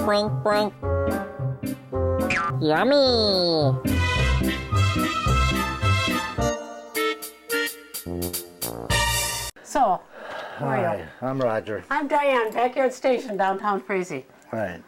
Boink, boink. Yummy. So, how are you? Hi, I'm Roger. I'm Diane, Backyard Station, downtown Frazee. Right.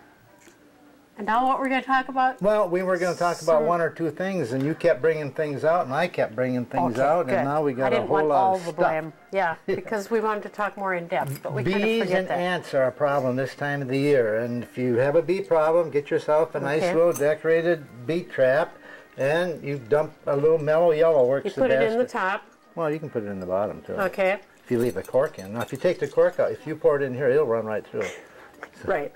And now what we're going to talk about? Well, we were going to talk about one or two things, and you kept bringing things out, and I kept bringing things out, good. and now we got a whole I didn't want lot all of the stuff. blame. Yeah, because we wanted to talk more in depth, but we kind of Bees forget and that. ants are a problem this time of the year, and if you have a bee problem, get yourself a nice little decorated bee trap, and you dump a little mellow yellow. Works You the put best. it in the top. Well, you can put it in the bottom too. Okay. If you leave the cork in. Now, if you take the cork out, if you pour it in here, it'll run right through. Right.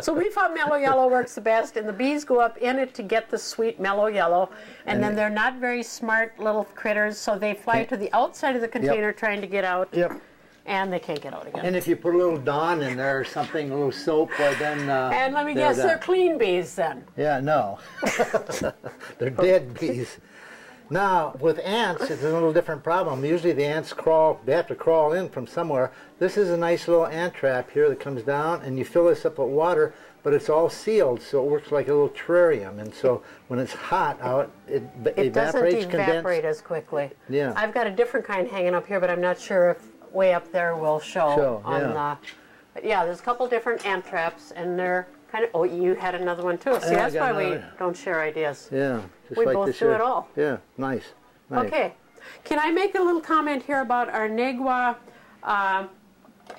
So we found mellow yellow works the best, and the bees go up in it to get the sweet mellow yellow, and then they're not very smart little critters, so they fly to the outside of the container trying to get out, and they can't get out again. And if you put a little Dawn in there or something, a little soap, well, then... and let me guess, they're clean bees then. Yeah, no. They're dead bees. Now, with ants, it's a little different problem. Usually the ants they have to crawl in from somewhere. This is a nice little ant trap here that comes down, and you fill this up with water, but it's all sealed, so it works like a little terrarium. And so when it's hot out, it evaporates, doesn't evaporate as quickly. Yeah. I've got a different kind hanging up here, but I'm not sure if way up there will show. But yeah, there's a couple different ant traps, and they're kind of... Oh, you had another one too. See, that's why we don't share ideas. Yeah. We both do it all. Yeah, nice. Okay. Can I make a little comment here about our Negwa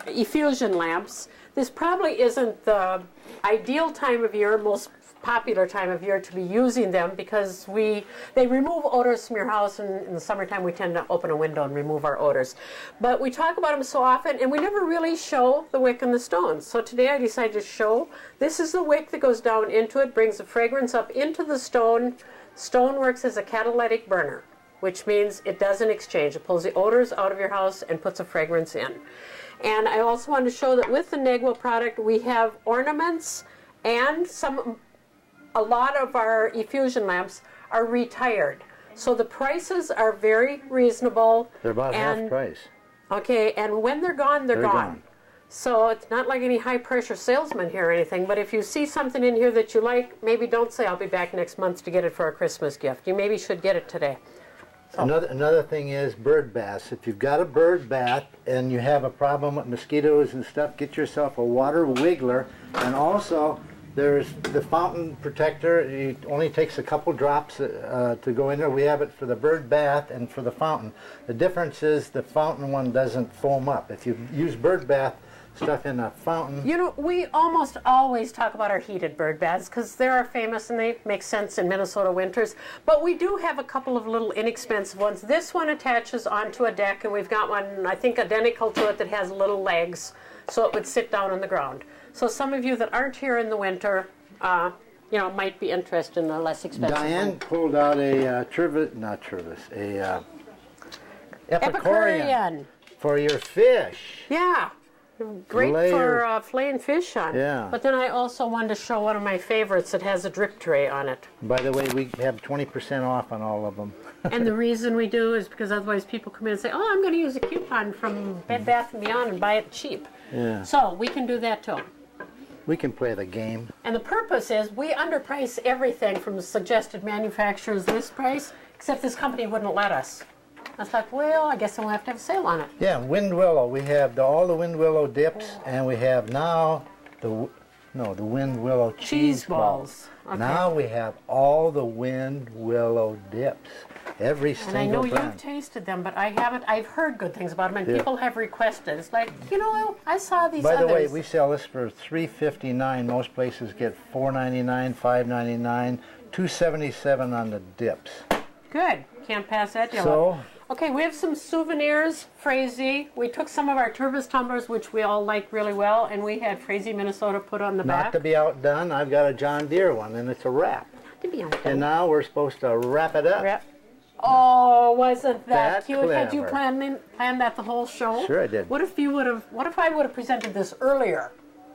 effusion lamps? This probably isn't the ideal time of year, most popular time of year to be using them, because they remove odors from your house, and in the summertime we tend to open a window and remove our odors. But we talk about them so often, and we never really show the wick and the stones. So today I decided to show. This is the wick that goes down into it, brings the fragrance up into the stone. Stone works as a catalytic burner, which means it doesn't exchange. It pulls the odors out of your house and puts a fragrance in. And I also wanted to show that with the Negwa product, we have ornaments, and a lot of our effusion lamps are retired. So the prices are very reasonable. They're about half price. Okay, and when they're gone, they're gone. So it's not like any high-pressure salesman here or anything, but if you see something in here that you like, maybe don't say, I'll be back next month to get it for a Christmas gift. You maybe should get it today. So. Another thing is bird baths. If you've got a bird bath and you have a problem with mosquitoes and stuff, get yourself a water wiggler. And also, there's the fountain protector. It only takes a couple drops to go in there. We have it for the bird bath and for the fountain. The difference is the fountain one doesn't foam up. If you use bird bath stuff in a fountain. You know, we almost always talk about our heated bird baths because they are famous and they make sense in Minnesota winters. But we do have a couple of little inexpensive ones. This one attaches onto a deck, and we've got one, I think, identical to it that has little legs, so it would sit down on the ground. So some of you that aren't here in the winter, might be interested in a less expensive Diane pulled out a Epicurean for your fish. Yeah. Great for filleting fish on. Yeah. But then I also wanted to show one of my favorites that has a drip tray on it. By the way, we have 20% off on all of them. And the reason we do is because otherwise people come in and say, oh, I'm going to use a coupon from Bed Bath & Beyond and buy it cheap. Yeah. So we can do that too. We can play the game. And the purpose is we underprice everything from the suggested manufacturer's list price, except this company wouldn't let us. I was like, well, I guess I'll have to have a sale on it. Yeah, Wind Willow. We have all the Wind Willow dips, and we have now the Wind Willow cheese balls. Okay. Now we have all the Wind Willow dips. Every single And I know brand. you've tasted them, but I haven't. I've heard good things about them, and people have requested. It's like, I saw these others. By the way, we sell this for $3.59. Most places get $4.99, $5.99, $2.77 on the dips. Good. Can't pass that deal up. Okay, we have some souvenirs, Frazee. We took some of our Tervis tumblers, which we all like really well, and we had Frazee, Minnesota put on the back. Not to be outdone, I've got a John Deere one, and it's a wrap. Not to be outdone. And now we're supposed to wrap it up. Oh, wasn't that cute? Clever. Had you planned that the whole show? Sure I did. What if I would have presented this earlier?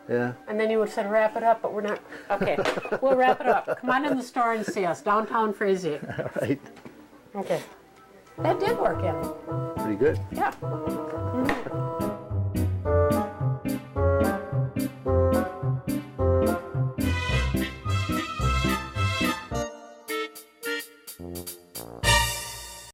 Yeah. And then you would have said, wrap it up, but we're not. Okay, we'll wrap it up. Come on in the store and see us, downtown Frazee. All right. Okay. That did work, yeah. Pretty good. Yeah.